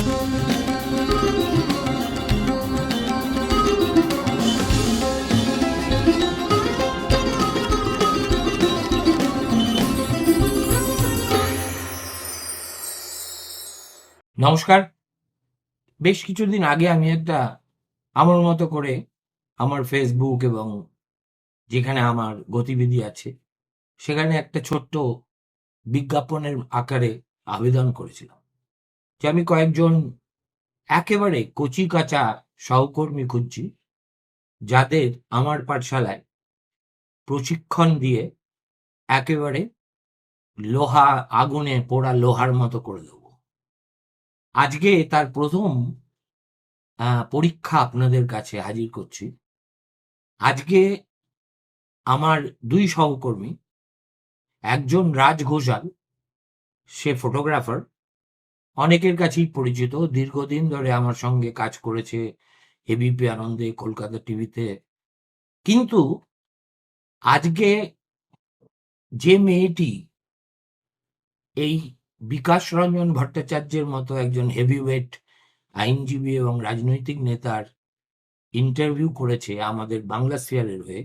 নমস্কার। বেশ কিছুদিন আগে আমি একটা আমার মতো করে আমার ফেসবুক এবং যেখানে আমার গতিবিধি আছে সেখানে একটা ছোট্ট বিজ্ঞাপনের আকারে আবেদন করেছিলাম যে আমি কয়েকজন একেবারে কচি কাঁচা সহকর্মী খুঁজছি, যাদের আমার পাঠশালায় প্রশিক্ষণ দিয়ে একেবারে লোহা আগুনে পোড়া লোহার মতো করে দেবো। আজকে তার প্রথম পরীক্ষা আপনাদের কাছে হাজির করছি। আজকে আমার দুই সহকর্মী, একজন রাজ ঘোষাল, সে ফটোগ্রাফার, অনেকের কাছেই পরিচিত, দীর্ঘদিন ধরে আমার সঙ্গে কাজ করেছে এবিপি আনন্দে, কলকাতা টিভিতে। কিন্তু আজকে যে মেয়েটি এই বিকাশ রঞ্জন ভট্টাচার্যের মতো একজন হেভিওয়েট আইনজীবী এবং রাজনৈতিক নেতার ইন্টারভিউ করেছে আমাদের বাংলা স্ফিয়ারের হয়ে,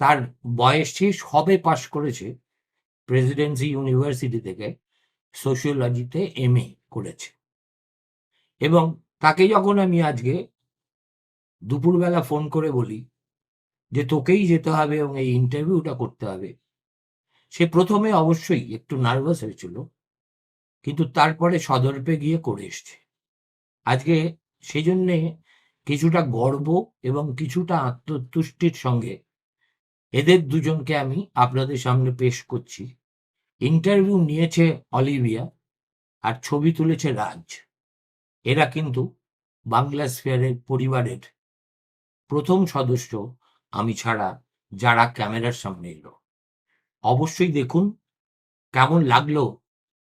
তার বয়স শেষ হবে, পাশ করেছে প্রেসিডেন্সি ইউনিভার্সিটি থেকে সোশিওলজিতে MA করেছে। এবং তাকে যখন আমি আজকে দুপুরবেলা ফোন করে বলি যে তোকেই যেতে হবে এবং এই ইন্টারভিউটা করতে হবে, সে প্রথমে অবশ্যই একটু নার্ভাস হয়েছিল, কিন্তু তারপরে সদর্পে গিয়ে করে এসছে। আজকে সেই জন্যে কিছুটা গর্ব এবং কিছুটা আত্মতুষ্টির সঙ্গে এদের দুজনকে আমি আপনাদের সামনে পেশ করছি। ইন্টারভিউ নিয়েছে অলিভিয়া আর ছবি তুলেছে রাজ। এরা কিন্তু বাংলা স্ফিয়ারের পরিবারের প্রথম সদস্য আমি ছাড়া যারা ক্যামেরার সামনে এলো। অবশ্যই দেখুন, কেমন লাগলো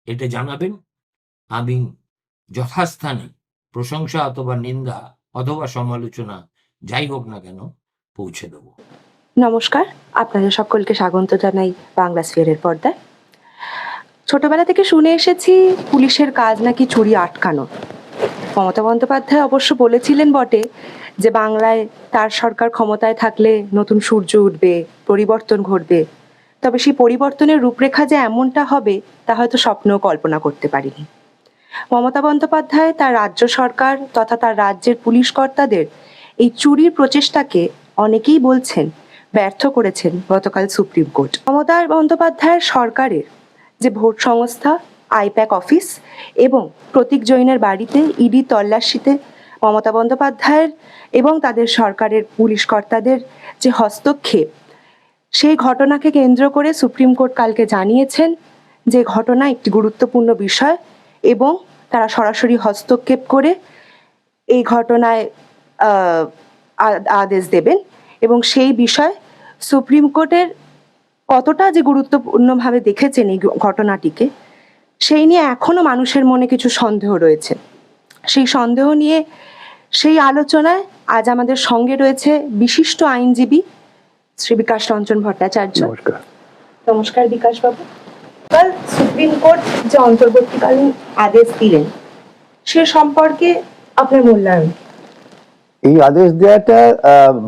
এটা জানাবেন। আমি যথাস্থানে প্রশংসা অথবা নিন্দা অথবা সমালোচনা যাই হোক না কেন পৌঁছে দেব। নমস্কার, আপনাদের সকলকে স্বাগত জানাই বাংলা স্ফিয়ারের পর্দায়। ছোটবেলা থেকে শুনে এসেছি পুলিশের কাজ নাকি চুরি আটকানো। মমতা বন্দ্যোপাধ্যায় অবশ্য বলেছিলেন বটে যে বাংলায় তার সরকার ক্ষমতায় থাকলে নতুন সূর্য উঠবে, পরিবর্তন ঘটবে। তবে সেই পরিবর্তনের রূপরেখা যে এমনটা হবে তা হয়তো স্বপ্নেও কল্পনা করতে পারিনি। মমতা বন্দ্যোপাধ্যায় তার রাজ্য সরকার তথা তার রাজ্যের পুলিশ কর্তাদের এই চুরির প্রচেষ্টাকে অনেকেই বলছেন ব্যর্থ করেছেন গতকাল সুপ্রিম কোর্ট। মমতা বন্দ্যোপাধ্যায়ের সরকারের যে ভোট সংস্থা, আইপ্যাক অফিস এবং প্রতীক জৈনের বাড়িতে ইডি তল্লাশিতে মমতা বন্দ্যোপাধ্যায়ের এবং তাদের সরকারের পুলিশ কর্তাদের যে হস্তক্ষেপ, সেই ঘটনাকে কেন্দ্র করে সুপ্রিম কোর্ট কালকে জানিয়েছেন যে ঘটনা একটি গুরুত্বপূর্ণ বিষয় এবং তারা সরাসরি হস্তক্ষেপ করে এই ঘটনায় আদেশ দেবেন। এবং সেই বিষয় সুপ্রিম কোর্টের কতটা যে গুরুত্বপূর্ণভাবে দেখেছেন এই ঘটনাটিকে, সেই নিয়ে এখনো মানুষের মনে কিছু সন্দেহ রয়েছে। সেই সন্দেহ নিয়ে সেই আলোচনায় আজ আমাদের সঙ্গে রয়েছে বিশিষ্ট আইনজীবী শ্রী বিকাশ রঞ্জন ভট্টাচার্য। নমস্কার বিকাশ বাবু। কাল সুপ্রিম কোর্ট যে অন্তর্বর্তীকালীন আদেশ দিলেন সে সম্পর্কে আপনার মূল্যায়ন? এই আদেশ দেওয়াটা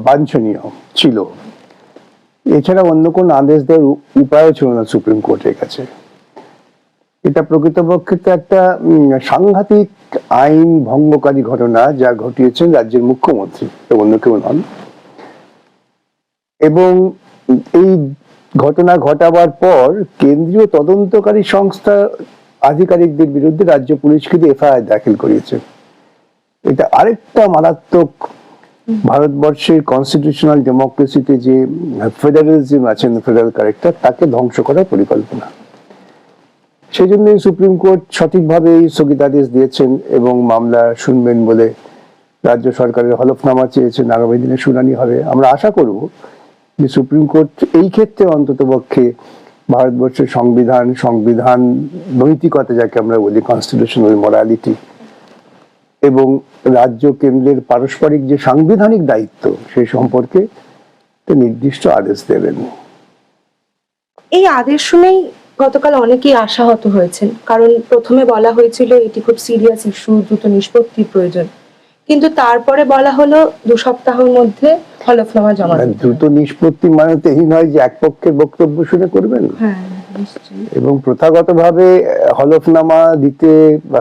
বাঞ্ছনীয় ছিল, এছাড়া অন্য কোন আদেশ দেওয়ার উপায় ছিল না সুপ্রিম কোর্টের কাছে। এটা প্রকৃতপক্ষে তো একটা সাংঘাতিক আইন ভঙ্গকারী ঘটনা যা ঘটিয়েছেন রাজ্যের মুখ্যমন্ত্রী, অন্য কেউ নন। এবং এই ঘটনা ঘটাবার পর কেন্দ্রীয় তদন্তকারী সংস্থা আধিকারিকদের বিরুদ্ধে রাজ্য পুলিশ কিন্তু FIR দাখিল করিয়েছে। এটা আরেকটা মারাত্মক ভারতবর্ষের কনস্টিটিউশনাল ডেমোক্রেসিতে যে ফেডারেলিজম আছেন, ফেডারেল ক্যারেক্টার, তাকে ধ্বংস করার পরিকল্পনা। সেই জন্য সুপ্রিম কোর্ট সঠিকভাবে স্থগিতাদেশ দিয়েছেন এবং মামলা শুনবেন বলে রাজ্য সরকারের হলফনামা চেয়েছেন। আগামী দিনে শুনানি হবে। আমরা আশা করব যে সুপ্রিম কোর্ট এই ক্ষেত্রে অন্তত পক্ষে ভারতবর্ষের সংবিধান নৈতিকতা, যাকে আমরা বলি কনস্টিটিউশনাল মোরালিটি, এবং রাজ্য কেন্দ্রের পারস্পরিক যে সাংবিধানিক দায়িত্ব সেই সম্পর্কে নির্দিষ্ট আদেশ দেবেন। এই আদেশ শুনেই গতকাল অনেকেই আশাহত হয়েছেন, কারণ প্রথমে বলা হয়েছিল এটি খুব সিরিয়াস ইস্যু, দ্রুত নিষ্পত্তির প্রয়োজন, কিন্তু তারপরে বলা হলো 2 সপ্তাহের মধ্যে হলফনামা জমা দিতে দ্রুত হবে। নিষ্পত্তি মানে তো এই নয় যে এক পক্ষের বক্তব্য শুনে করবেন, হ্যাঁ, নিশ্চয়ই। এবং প্রথাগতভাবে হলফনামা দিতে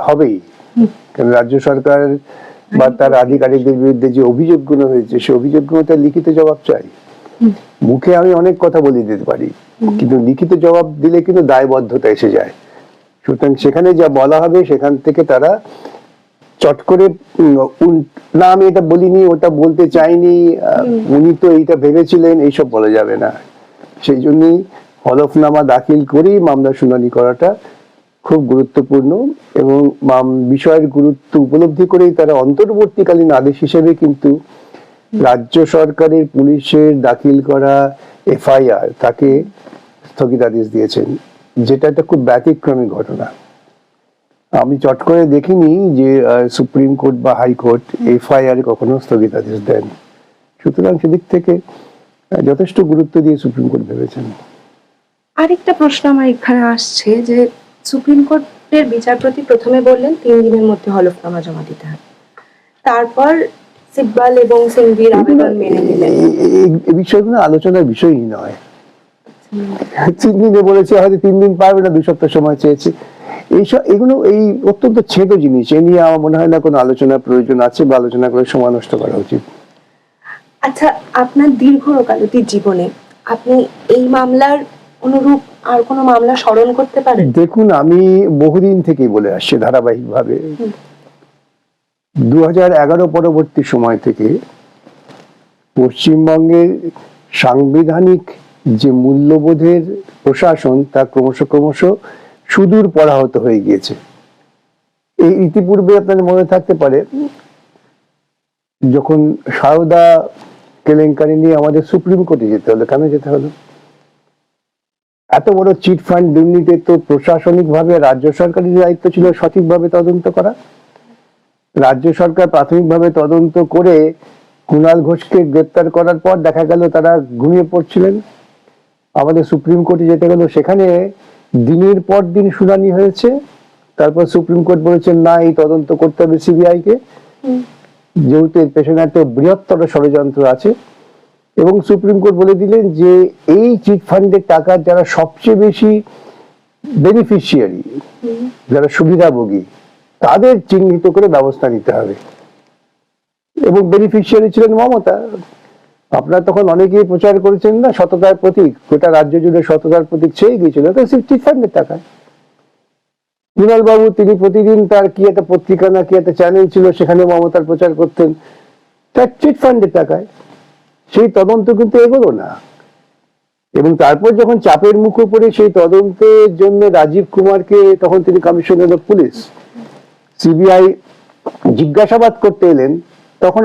হবেই। কারণ রাজ্য সরকার বা তার আধিকারিকদের বিরুদ্ধে যে অভিযোগগুলো হয়েছে সে অভিযোগগুলো তার লিখিত জবাব চাই। মুখে আমি অনেক কথা বলে দিতে পারি, কিন্তু লিখিত জবাব দিলে কিন্তু দায়বদ্ধতা এসে যায়। সুতরাং সেখানে যা বলা হবে সেখান থেকে তারা চট করে না আমি এটা বলিনি, ওটা বলতে চাইনি, উনি তো এইটা ভেবেছিলেন, এইসব বলা যাবে না। সেই জন্যই হলফনামা দাখিল করেই মামলা শুনানি করাটা খুব গুরুত্বপূর্ণ, এবং বিষয়ের গুরুত্ব উপলব্ধি করেই তারা অন্তর্বর্তীকালীন আদেশ হিসেবে কিন্তু রাজ্য সরকারের পুলিশের দাখিল করা এফআইআর তাকে স্থগিতাদেশ দিয়েছেন, যেটা একটা খুব ব্যতিক্রমী ঘটনা। আমি চট করে দেখিনি যে সুপ্রিম কোর্ট বা হাইকোর্ট এফআইআর কখনো স্থগিতাদেশ দেন। সুতরাং সেদিক থেকে যথেষ্ট গুরুত্ব দিয়ে সুপ্রিম কোর্ট ভেবেছেন। আরেকটা প্রশ্ন আমার এখানে আসছে যে সুপ্রিম কোর্টের বিচারপতি প্রথমে বললেন 3 দিনের মধ্যে হলফনামা জমা দিতে হবে, তারপর সিব্বাল এবং সিংভির আবেদন মেনে নিলেন। এই বিষয়গুলো আলোচনার বিষয়ই নয়। 3 দিনে বলেছে, হয়তো 3 দিন পারবে না, 2 সপ্তাহ সময় চেয়েছে। এগুলো এই অত্যন্ত ছেদ জিনিস, এ নিয়ে আমার মনে হয় না কোনো আলোচনার প্রয়োজন আছে বা আলোচনা করে সময় নষ্ট করা উচিত। আচ্ছা, আপনার দীর্ঘ ওকালতির জীবনে আপনি এই মামলার অনুরূপ আর কোনো মামলা স্মরণ করতে পারেন? দেখুন, আমি বহুদিন থেকেই বলে আসছি ধারাবাহিকভাবে, 2011 পরবর্তী সময় থেকে পশ্চিমবঙ্গের সাংবিধানিক যে মূল্যবোধের প্রশাসন তা ক্রমশ সুদূর পরাহত হয়ে গিয়েছে। এই ইতিপূর্বে আপনাদের মনে থাকতে পারে, যখন সারদা কেলেঙ্কারি নিয়ে আমাদের সুপ্রিম কোর্টে যেতে হলো, কেন যেতে হলো? এত বড় চিট ফান্ড দুর্নীতি তো প্রশাসনিক ভাবে রাজ্য সরকারের দায়িত্ব ছিল সঠিকভাবে তদন্ত করা। রাজ্য সরকার প্রাথমিকভাবে তদন্ত করে কুণাল ঘোষকে গ্রেপ্তার করার পর দেখা গেল তারা ঘুমিয়ে পড়ছিলেন। আমাদের সুপ্রিম কোর্টে যেতে গেল, সেখানে দিনের পর দিন শুনানি হয়েছে। তারপর সুপ্রিম কোর্ট বলেছেন না, এই তদন্ত করতে হবে সিবিআই কে, যেহেতু এর পেছনে একটা বৃহত্তর ষড়যন্ত্র আছে। এবং সুপ্রিম কোর্ট বলে দিলেন যে এই চিট ফান্ডের টাকার যারা সবচেয়ে বেশি বেনিফিশিয়ারি, যারা সুবিধাভোগী, তাদের চিহ্নিত করে ব্যবস্থা নিতে হবে। এবং বেনিফিশিয়ারি ছিলেন মমতা। আপনারা তখন অনেকেই প্রচার করেছেন না, সততার প্রতীক, গোটা রাজ্য জুড়ে সততার প্রতীক ছেয়ে গিয়েছিল তো চিট ফান্ডের টাকায়। কুণাল বাবু তিনি প্রতিদিন তার কি একটা পত্রিকা না কি একটা চ্যানেল ছিল, সেখানে মমতার প্রচার করতেন, তার চিট ফান্ডের টাকায়। সেই তদন্ত কিন্তু এগোলো না। এবং তারপর যখন চাপের মুখে পড়ে সেই তদন্তের জন্য রাজীব কুমারকে, তখন তিনি কমিশনার অফ পুলিশ, সিবিআই জিজ্ঞাসাবাদ করতে এলেন, তখন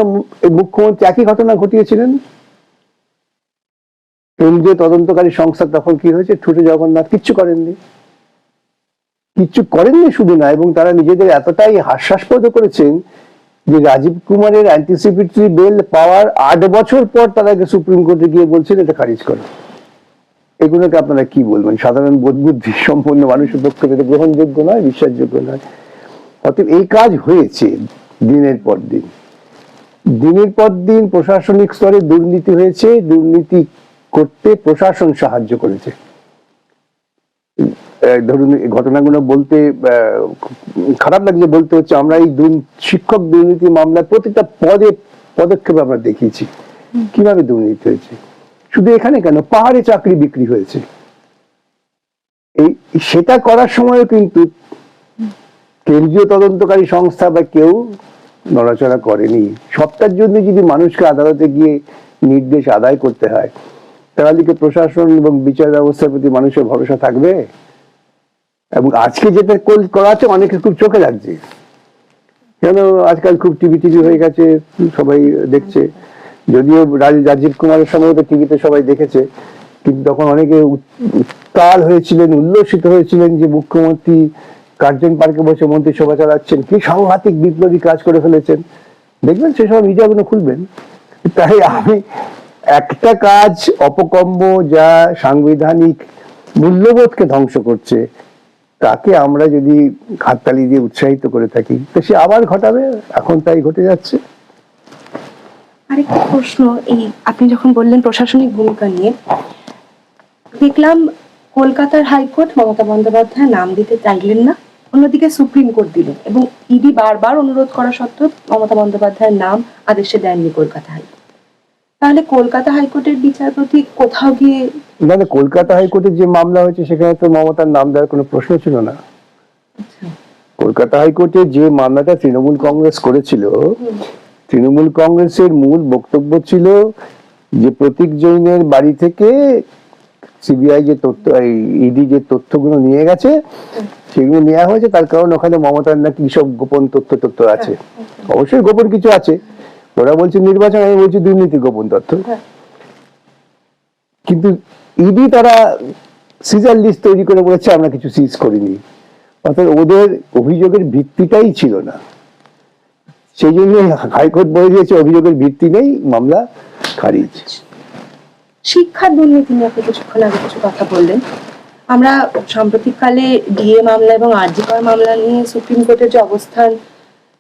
মুখ্যমন্ত্রী একই ঘটনা ঘটিয়েছিলেন। কেন্দ্রীয় তদন্তকারী সংস্থা তখন কি হয়েছে, ঠুটে জগন্নাথ কিচ্ছু করেননি। শুধু না, এবং তারা নিজেদের এতটাই হাস্যাস্পদ করেছেন যে রাজীব কুমারের অ্যান্টিসিপেটরি বেল পাওয়ার 8 বছর পর তারা সুপ্রিম কোর্টে গিয়ে বলছেন এটা খারিজ করো। এগুলোকে আপনারা কি বলবেন? সাধারণ বোধবুদ্ধি সম্পন্ন মানুষের পক্ষে এটা গ্রহণযোগ্য নয়, বিশ্বাসযোগ্য নয়। অতএব এই কাজ হয়েছে দিনের পর দিন প্রশাসনিক স্তরে দুর্নীতি হয়েছে। দুর্নীতি করতে প্রশাসন সাহায্য করেছে। ধরুন, ঘটনাগুলো বলতে খারাপ লাগছে, বলতে হচ্ছে, আমরা এই শিক্ষক দুর্নীতি মামলার প্রতিটা পদক্ষেপে আমরা দেখিয়েছি কিভাবে দুর্নীতি হয়েছে। শুধু এখানে কেন, পাহাড়ে চাকরি বিক্রি হয়েছে। এই সেটা করার সময়ও কিন্তু কেন্দ্রীয় তদন্তকারী সংস্থা বা কেউ নড়াচড়া করেনি। সবটার জন্য যদি মানুষকে আদালতে গিয়ে নির্দেশ আদায় করতে হয়, তাহলে কি প্রশাসন এবং বিচার ব্যবস্থার প্রতি মানুষের ভরসা থাকবে? এবং আজকে যেটা করা আছে অনেকে খুব চোখে লাগছে, কেন আজকাল খুব টিভি হয়ে গেছে, সবাই দেখছে। যদিও রাজীব কুমারের সময় তো টিভিতে সবাই দেখেছে, কিন্তু তখন অনেকে উত্তাল হয়েছিলেন, উল্লসিত হয়েছিলেন যে মুখ্যমন্ত্রী কার্জন পার্কে বসে মন্ত্রিসভা চালাচ্ছেন, কি সাংঘাতিক বিপ্লবী কাজ করে ফেলেছেন। দেখবেন সেসব মিডিয়াগুলো খুলবেন। তাই আমি একটা কাজ অপকম্ম যা সাংবিধানিক মূল্যবোধকে ধ্বংস করছে, তাকে আমরা যদি হাততালি দিয়ে উৎসাহিত করে থাকি তো সে আবার ঘটাবে। এখন তাই ঘটে যাচ্ছে। আরেকটা প্রশ্ন, এই আপনি যখন বললেন প্রশাসনিক ভূমিকা নিয়ে, দেখলাম কলকাতার হাইকোর্ট মমতা বন্দ্যোপাধ্যায় নাম দিতে চাইলেন না, অন্যদিকে সুপ্রিম কোর্ট দিলেন, এবং ইডি বারবার অনুরোধ করা সত্ত্বেও মমতা বন্দ্যোপাধ্যায়ের নাম আদেশে দেননি কলকাতা হাইকোর্ট। তাহলে কলকাতা হাইকোর্টের বিচারপতি কোথাও গিয়ে মানে কলকাতা হাইকোর্টের যে মামলা হয়েছে সেখানে তো মমতার নাম দেওয়ার কোনো প্রশ্ন ছিল না। কলকাতা হাইকোর্টে যে মামলাটা তৃণমূল কংগ্রেস করেছিল, তৃণমূল কংগ্রেসের মূল বক্তব্য ছিল যে প্রতীক জৈনের বাড়ি থেকে সিবিআই যে তথ্য, ইডি যে তথ্যগুলো নিয়ে গেছে সেগুলো নেওয়া হয়েছে তার কারণ ওখানে মমতার নাকি সব গোপন তথ্য আছে। অবশ্যই গোপন কিছু আছে, ওরা বলছে নির্বাচন, আমি বলছি দুর্নীতি গোপন তথ্য। কিন্তু ইডি তারা সিজার লিস্ট তৈরি করে বলেছে আমরা কিছু সিজ করিনি, অর্থাৎ ওদের অভিযোগের ভিত্তিটাই ছিল না। সেই জন্য হাইকোর্ট বলে দিয়েছে অভিযোগের ভিত্তি নেই, মামলা খারিজ। শিক্ষার দুর্নীতি নিয়ে আপনি কিছুক্ষণ আগে কিছু কথা বললেন। আমরা সাম্প্রতিককালে ডিএ মামলা এবং আরজিকর মামলা নিয়ে সুপ্রিম কোর্টের যে অবস্থান,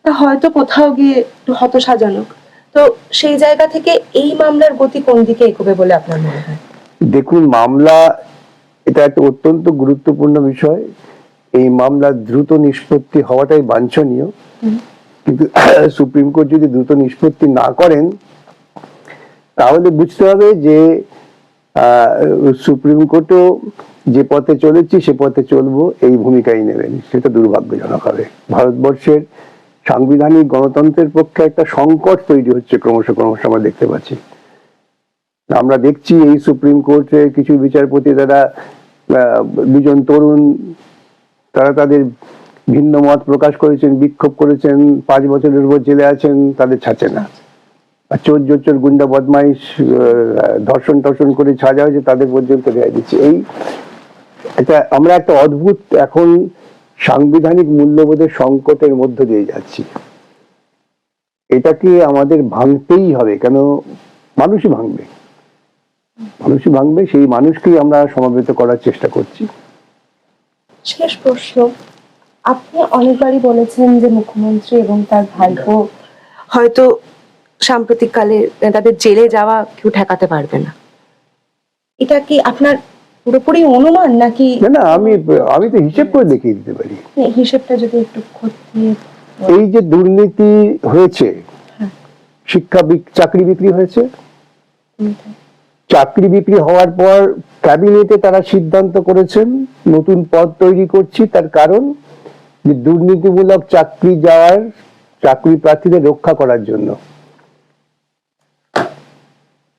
তা হয়তো কোথাও গিয়ে একটু হতসাজনক। তো সেই জায়গা থেকে এই মামলার গতি কোন দিকে এগোবে বলে আপনার মনে হয়? দেখুন, মামলা এটা একটা অত্যন্ত গুরুত্বপূর্ণ বিষয়। এই মামলা দ্রুত নিষ্পত্তি হওয়াটাই বাঞ্ছনীয়, কিন্তু সুপ্রিম কোর্ট যদি দ্রুত নিষ্পত্তি না করেন তাহলে বুঝতে হবে যে সুপ্রিম কোর্টও যে পথে চলেছি সে পথে চলবো এই ভূমিকাই নেবেন, সেটা দুর্ভাগ্যজনক হবে। ভারতবর্ষের সাংবিধানিক গণতন্ত্রের পক্ষে একটা সংকট তৈরি হচ্ছে ক্রমশ আমরা দেখতে পাচ্ছি। আমরা দেখছি এই সুপ্রিম কোর্টের কিছু বিচারপতি, তারা দুজন তরুণ, তারা তাদের ভিন্ন মত প্রকাশ করেছেন, বিক্ষোভ করেছেন, 5 বছরের উপর জেলে আছেন, তাদের ছাড়ছে না। আর চোর গুন্ডা বদমাইশ ধর্ষণ করে ছাড়া হয়েছে তাদের পর্যন্ত রেহাই দিচ্ছে। আমরা একটা অদ্ভুত এখন সাংবিধানিক মূল্যবোধের সংকটের মধ্য দিয়ে যাচ্ছি। এটাকে আমাদের ভাঙতেই হবে, কেন মানুষই ভাঙবে, সেই মানুষকেই আমরা সমাবেত করার চেষ্টা করছি। শেষ প্রশ্ন, আপনি অনেকবারই বলেছেন যে মুখ্যমন্ত্রী এবং তার ভাইপো হয়তো সাম্প্রতিককালে তাদের জেলে যাওয়া কেউ ঠেকাতে পারবে না, এটা কি আপনার পুরোপুরি অনুমান নাকি? না, আমি তো হিসেব করে দেখিয়ে দিতে পারি। হিসেবটা যদি একটু খতিয়ে। এই যে দুর্নীতি হয়েছে, চাকরি বিক্রি হয়েছে, চাকরি বিক্রি হওয়ার পর ক্যাবিনেটে তারা সিদ্ধান্ত করেছেন নতুন পদ তৈরি করছি, তার কারণ যে দুর্নীতিমূলক চাকরি প্রার্থীদের রক্ষা করার জন্য।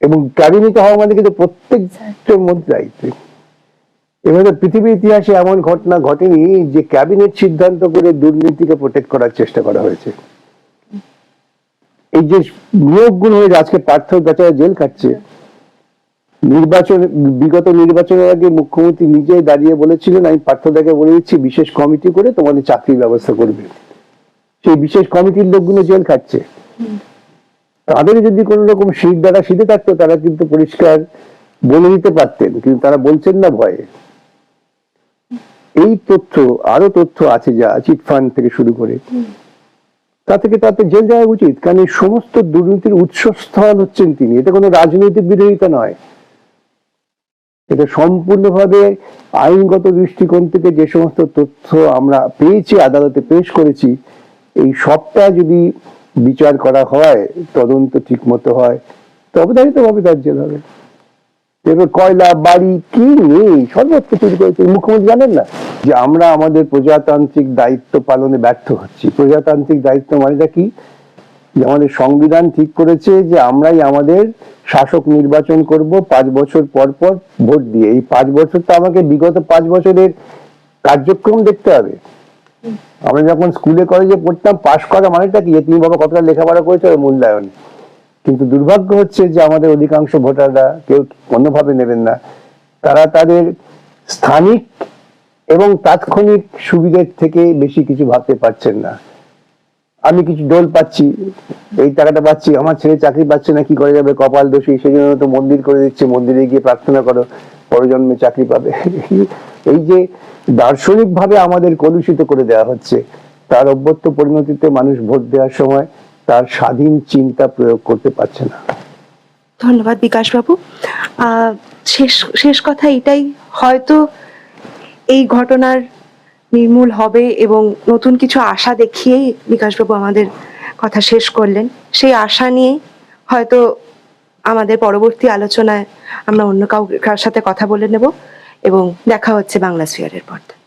এবং ক্যাবিনেটে হওয়া মানে কিন্তু প্রত্যেকটা মন্ত্রী দায়িত্ব। এভাবে পৃথিবীর ইতিহাসে এমন ঘটনা ঘটেনি যে ক্যাবিনেট সিদ্ধান্ত করে দুর্নীতিকে প্রোটেক্ট করার চেষ্টা করা হয়েছে। এই যে নিয়োগগুলো হয়েছে, আজকে পার্থ বেচারা জেল খাচ্ছে। বিগত নির্বাচনের আগে মুখ্যমন্ত্রী নিজেই দাঁড়িয়ে বলেছিলেন, আমি পার্থদাকে বলে দিচ্ছি বিশেষ কমিটি করে তোমাদের চাকরির ব্যবস্থা করবে। সেই বিশেষ কমিটির লোকগুলো জেল খাচ্ছে। তাদের যদি কোন রকম শীত দ্বারা শীতে থাকতো তারা কিন্তু পরিষ্কার বলে দিতে পারতেন, কিন্তু তারা বলছেন না ভয়ে। এই আরো তথ্য আছে, যা চিটফান্ড থেকে শুরু করে তাতে জেল যাওয়া উচিত, কারণ এই সমস্ত দুর্নীতির উৎসস্থল হচ্ছেন তিনি। এটা কোনো রাজনৈতিক বিরোধিতা নয়, এটা সম্পূর্ণভাবে আইনগত দৃষ্টিকোণ থেকে যে সমস্ত তথ্য আমরা পেয়েছি, আদালতে পেশ করেছি, এই সবটা যদি বিচার করা হয়, তদন্ত ঠিক মতো হয়, অবধারিতভাবে তার জেল হবে। এবার কয়লা, বাড়ি কি নেই, সর্বত্র চুরি করেছে। মুখ্যমন্ত্রী জানেন না যে আমরা আমাদের প্রজাতান্ত্রিক দায়িত্ব পালনে ব্যর্থ হচ্ছি? প্রজাতান্ত্রিক দায়িত্ব মানেটা কি? যে আমাদের সংবিধান ঠিক করেছে যে আমরাই আমাদের শাসক নির্বাচন করব 5 বছর পর ভোট দিয়ে। এই 5 বছর তো আমাকে বিগত 5 বছরের কার্যক্রম দেখতে হবে। আমরা যখন স্কুলে কলেজে পড়তাম, পাশ করা মানেটা কি? তুমি বাবা কতটা লেখাপড়া করেছো, মূল্যায়ন। কিন্তু দুর্ভাগ্য হচ্ছে যে আমাদের অধিকাংশ ভোটাররা কেউ অন্যভাবে নেবেন না। তারা তাদের স্থানিক এবং তাৎক্ষণিক সুবিধের থেকে বেশি কিছু ভাবতে পারছেন না। আমি কিছু ডোল পাচ্ছি, এই টাকাটা পাচ্ছি, আমার ছেলে চাকরি পাচ্ছে না, কি করে যাবে, কপাল দোষী, সেই জন্য তো মন্দির করে দিচ্ছে, মন্দিরে গিয়ে প্রার্থনা করো। পরজন্মে চাকরি পাবে। এই যে দার্শনিক ভাবে আমাদের কলুষিত করে দেওয়া হচ্ছে, তার অভ্যর্থ পরিণতিতে মানুষ ভোট দেওয়ার সময় তার স্বাধীন চিন্তা প্রয়োগ করতে পারছে না। ধন্যবাদ বিকাশবাবু। শেষ শেষ কথা এটাই, হয়তো এই ঘটনার নির্মূল হবে এবং নতুন কিছু আশা দেখিয়েই বিকাশবাবু আমাদের কথা শেষ করলেন। সেই আশা নিয়ে হয়তো আমাদের পরবর্তী আলোচনায় আমরা অন্য কারোর সাথে কথা বলে নেব, এবং দেখা হচ্ছে বাংলা স্ফিয়ারের পর্দায়।